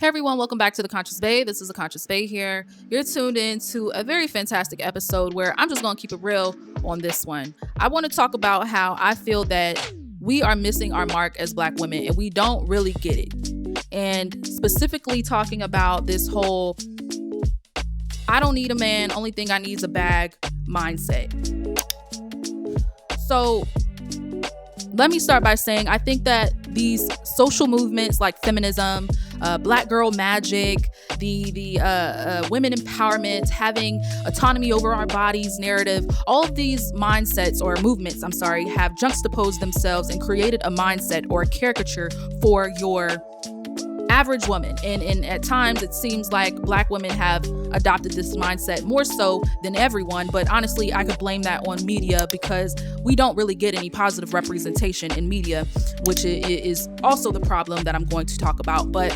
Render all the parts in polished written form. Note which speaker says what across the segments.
Speaker 1: Hey everyone, welcome back to The Conscious Bae. This is The Conscious Bae here. You're tuned in to a very fantastic episode where I'm just going to keep it real on this one. I want to talk about how I feel that we are missing our mark as Black women and we don't really get it. And specifically talking about this whole I don't need a man, only thing I need is a bag mindset. So let me start by saying I think that these social movements like feminism, Black girl magic, the women empowerment, having autonomy over our bodies narrative, all of these mindsets or movements, have juxtaposed themselves and created a mindset or a caricature for your average woman. And at times it seems like Black women have adopted this mindset more so than everyone. But honestly, I could blame that on media because we don't really get any positive representation in media, which is also the problem that I'm going to talk about. But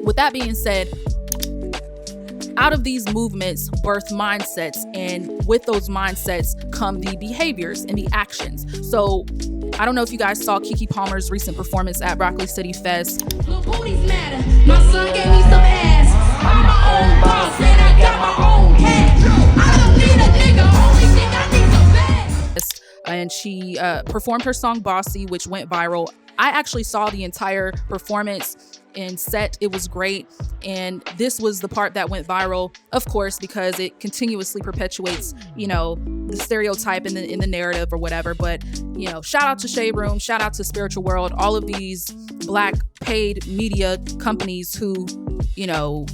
Speaker 1: with that being said, out of these movements birth mindsets, and with those mindsets come the behaviors and the actions. So I don't know if you guys saw Keke Palmer's recent performance at Broccoli City Fest.
Speaker 2: Little booties matter. My son gave me some ass. I'm my own boss and I got my own cash. I don't need a nigga, only thing I need some bags.
Speaker 1: And she performed her song Bossy, which went viral. I actually saw the entire performance and set. It was great. And this was the part that went viral, of course, because it continuously perpetuates, the stereotype in the narrative or whatever. But, shout out to Shade Room, shout out to Spiritual World, all of these Black paid media companies who,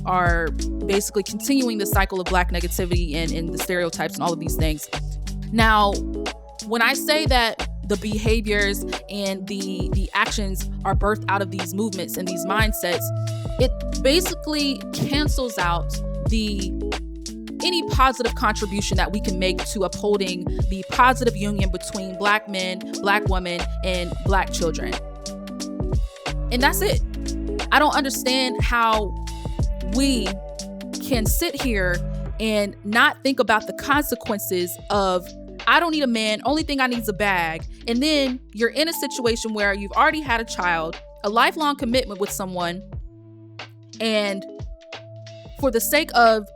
Speaker 1: are basically continuing the cycle of Black negativity and the stereotypes and all of these things. Now, when I say that the behaviors and the actions are birthed out of these movements and these mindsets, it basically cancels out any positive contribution that we can make to upholding the positive union between Black men, Black women, and Black children. And that's it. I don't understand how we can sit here and not think about the consequences of I don't need a man, only thing I need is a bag. And then you're in a situation where you've already had a child, a lifelong commitment with someone. And for the sake of,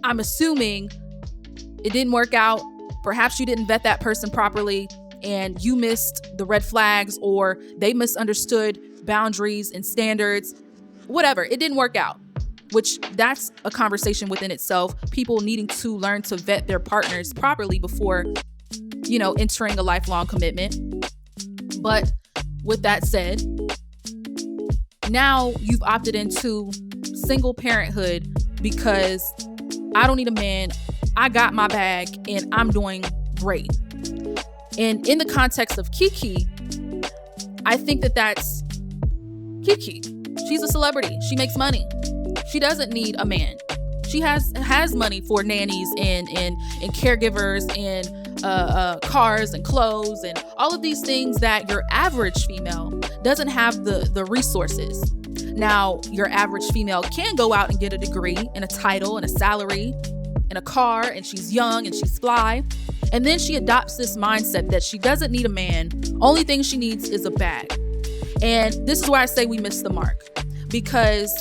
Speaker 1: I'm assuming it didn't work out, perhaps you didn't vet that person properly and you missed the red flags or they misunderstood boundaries and standards, whatever, it didn't work out. Which that's a conversation within itself. People needing to learn to vet their partners properly before, entering a lifelong commitment. But with that said, now you've opted into single parenthood because I don't need a man. I got my bag and I'm doing great. And in the context of Keke, I think that's Keke. She's a celebrity. She makes money. She doesn't need a man. She has money for nannies and caregivers and cars and clothes and all of these things that your average female doesn't have the resources. Now, your average female can go out and get a degree and a title and a salary and a car, and she's young and she's fly. And then she adopts this mindset that she doesn't need a man. Only thing she needs is a bag. And this is why I say we miss the mark, because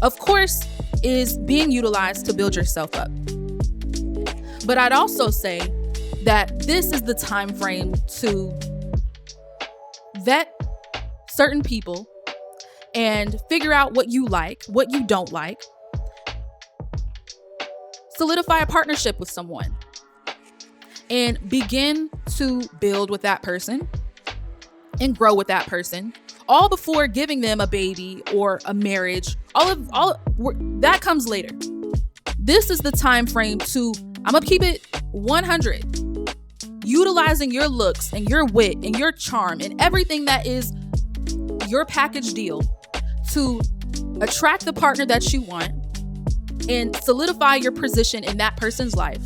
Speaker 1: of course, is being utilized to build yourself up. But I'd also say that this is the time frame to vet certain people and figure out what you like, what you don't like. Solidify a partnership with someone and begin to build with that person and grow with that person, all before giving them a baby or a marriage. All that comes later. This is the time frame to, I'm gonna keep it 100, utilizing your looks and your wit and your charm and everything that is your package deal to attract the partner that you want and solidify your position in that person's life,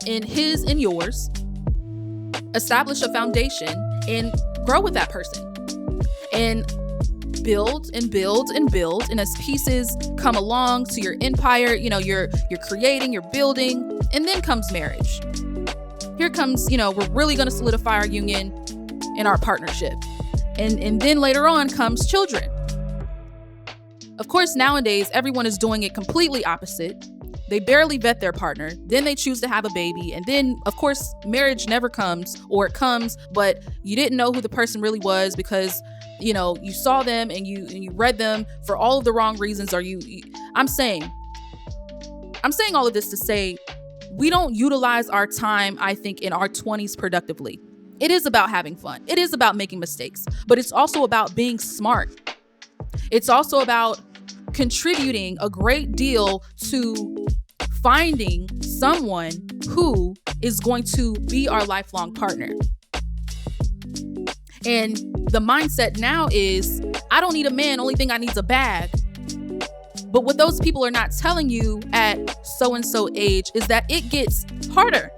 Speaker 1: in his and yours. Establish a foundation and grow with that person. And build and build and build. And as pieces come along to your empire, you're creating, you're building, and then comes marriage. Here comes, we're really going to solidify our union and our partnership. And then later on comes children. Of course, nowadays, everyone is doing it completely opposite. They barely vet their partner. Then they choose to have a baby. And then, of course, marriage never comes, or it comes, but you didn't know who the person really was because, you saw them and you read them for all of the wrong reasons. I'm saying all of this to say we don't utilize our time, I think, in our 20s productively. It is about having fun. It is about making mistakes, but it's also about being smart. It's also about contributing a great deal to finding someone who is going to be our lifelong partner. And the mindset now is, I don't need a man, only thing I need is a bag. But what those people are not telling you at so-and-so age is that it gets harder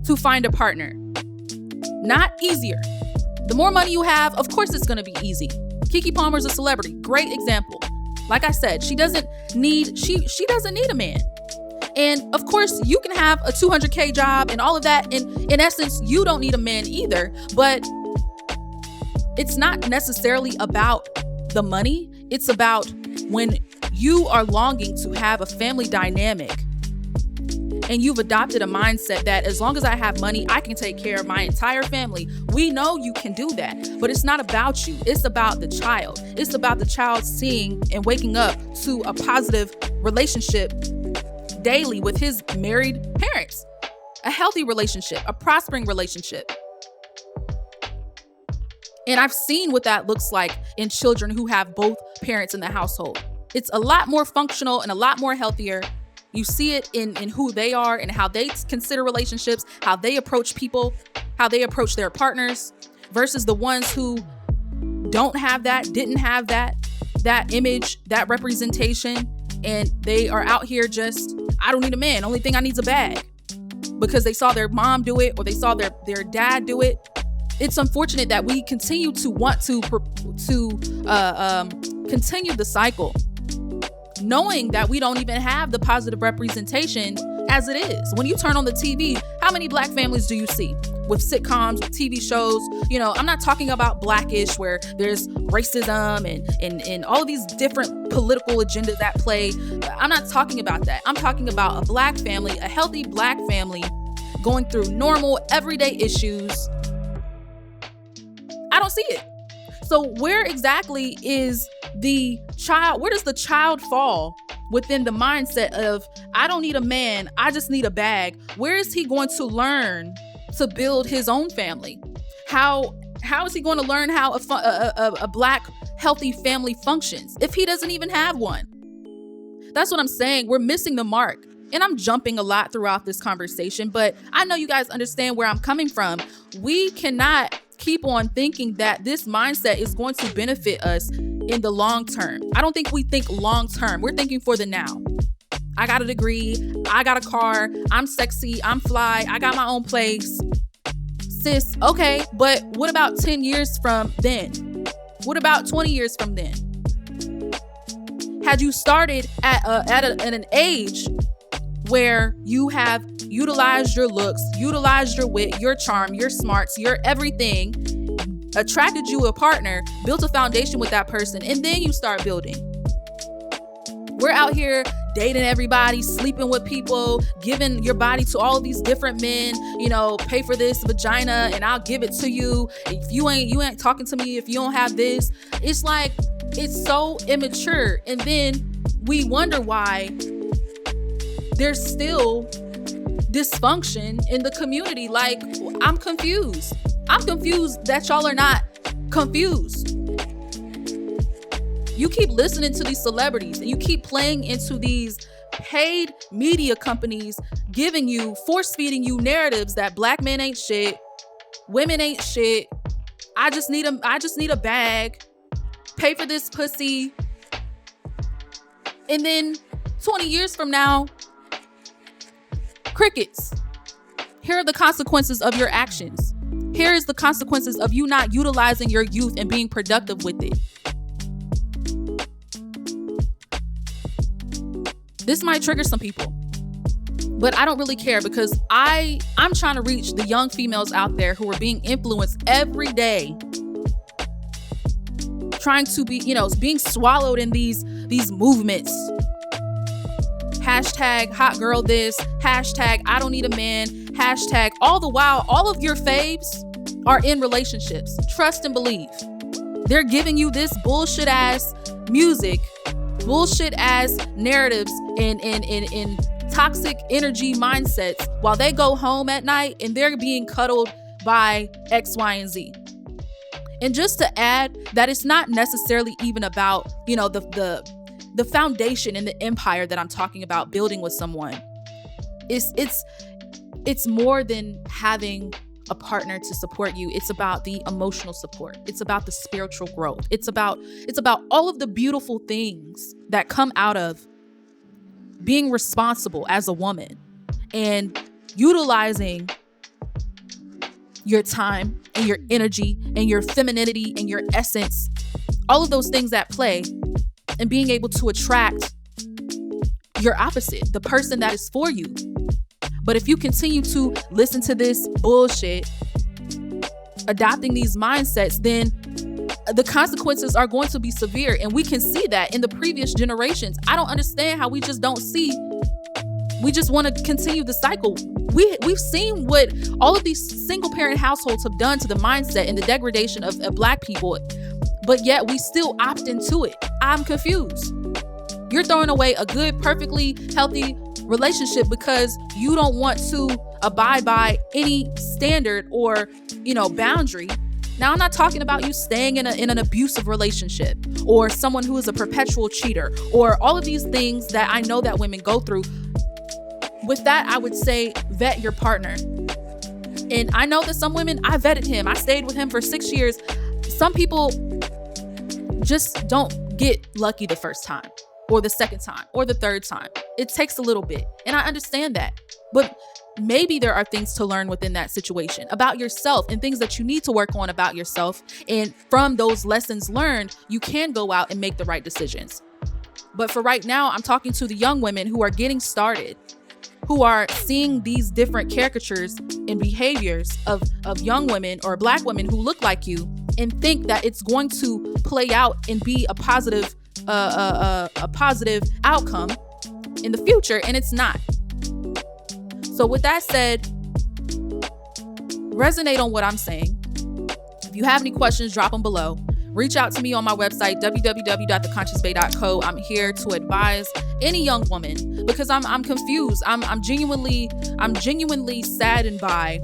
Speaker 1: to find a partner, not easier. The more money you have, of course it's going to be easy. Keke Palmer's a celebrity, great example. Like I said, she doesn't need a man. And of course, you can have a $200K job and all of that. And in essence, you don't need a man either. But it's not necessarily about the money. It's about when you are longing to have a family dynamic and you've adopted a mindset that as long as I have money, I can take care of my entire family. We know you can do that, but it's not about you. It's about the child. It's about the child seeing and waking up to a positive relationship daily with his married parents, a healthy relationship, a prospering relationship. And I've seen what that looks like in children who have both parents in the household. It's a lot more functional and a lot more healthier. You see it in who they are and how they consider relationships, how they approach people, how they approach their partners, versus the ones who don't have that, didn't have that image, that representation, and they are out here just, I don't need a man, only thing I need is a bag, because they saw their mom do it or they saw their dad do it. It's unfortunate that we continue to want to continue the cycle, knowing that we don't even have the positive representation as it is. When you turn on the TV, how many black families do you see with sitcoms, with TV shows? I'm not talking about Blackish, where there's racism and all of these different political agendas at play. I'm not talking about that. I'm talking about a black family, a healthy black family going through normal, everyday issues. I don't see it. So where exactly is the child? Where does the child fall within the mindset of, I don't need a man, I just need a bag? Where is he going to learn to build his own family? How is he going to learn how a black healthy family functions if he doesn't even have one? That's what I'm saying. We're missing the mark. And I'm jumping a lot throughout this conversation, but I know you guys understand where I'm coming from. We cannot keep on thinking that this mindset is going to benefit us in the long term. I don't think we think long term. We're thinking for the now. I got a degree. I got a car. I'm sexy. I'm fly. I got my own place. Sis, okay, but what about 10 years from then? What about 20 years from then? Had you started at an age where you have utilized your looks, utilized your wit, your charm, your smarts, your everything, attracted you a partner, built a foundation with that person, and then you start building. We're out here dating everybody, sleeping with people, giving your body to all of these different men, pay for this vagina and I'll give it to you. If you ain't talking to me if you don't have this. It's like, it's so immature. And then we wonder why there's still dysfunction in the community. Like, I'm confused. I'm confused that y'all are not confused. You keep listening to these celebrities and you keep playing into these paid media companies force feeding you narratives that black men ain't shit, women ain't shit. I just need a bag, pay for this pussy. And then 20 years from now, crickets. Here are the consequences of your actions. Here is the consequences of you not utilizing your youth and being productive with it. This might trigger some people, but I don't really care, because I'm trying to reach the young females out there who are being influenced every day, trying to be, being swallowed in these movements. Hashtag hot girl this, hashtag I don't need a man, hashtag all the while, all of your faves are in relationships. Trust and believe. They're giving you this bullshit ass music, bullshit ass narratives and toxic energy mindsets while they go home at night and they're being cuddled by X, Y, and Z. And just to add that it's not necessarily even about, the foundation and the empire that I'm talking about building with someone. It's more than having a partner to support you. It's about the emotional support. It's about the spiritual growth. It's about all of the beautiful things that come out of being responsible as a woman and utilizing your time and your energy and your femininity and your essence, all of those things at play, and being able to attract your opposite, the person that is for you. But if you continue to listen to this bullshit, adopting these mindsets, then the consequences are going to be severe. And we can see that in the previous generations. I don't understand how we just don't see. We just want to continue the cycle. We've seen what all of these single parent households have done to the mindset and the degradation of Black people, but yet we still opt into it. I'm confused. You're throwing away a good, perfectly healthy relationship because you don't want to abide by any standard or, boundary. Now, I'm not talking about you staying in an abusive relationship or someone who is a perpetual cheater or all of these things that I know that women go through. With that, I would say vet your partner. And I know that some women, I vetted him. I stayed with him for 6 years. Some people just don't get lucky the first time or the second time or the third time. It takes a little bit. And I understand that. But maybe there are things to learn within that situation about yourself and things that you need to work on about yourself. And from those lessons learned, you can go out and make the right decisions. But for right now, I'm talking to the young women who are getting started, who are seeing these different caricatures and behaviors of young women or Black women who look like you and think that it's going to play out and be a positive outcome in the future, and it's not. So with that said, resonate on what I'm saying. If you have any questions, drop them below. Reach out to me on my website, www.theconsciousbae.co. I'm here to advise any young woman because I'm confused. I'm genuinely saddened by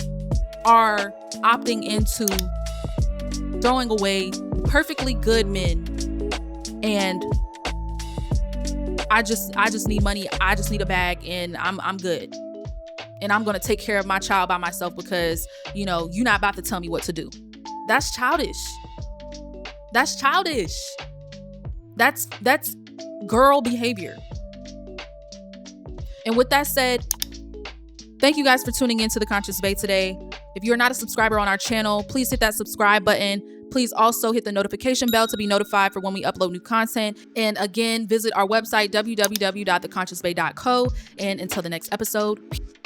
Speaker 1: our opting into throwing away perfectly good men. And I just need money. I just need a bag and I'm good. And I'm going to take care of my child by myself because, you're not about to tell me what to do. That's childish. That's childish. That's girl behavior. And with that said, thank you guys for tuning in to The Conscious Bae today. If you're not a subscriber on our channel, please hit that subscribe button. Please also hit the notification bell to be notified for when we upload new content. And again, visit our website, www.theconsciousbae.co. And until the next episode, peace.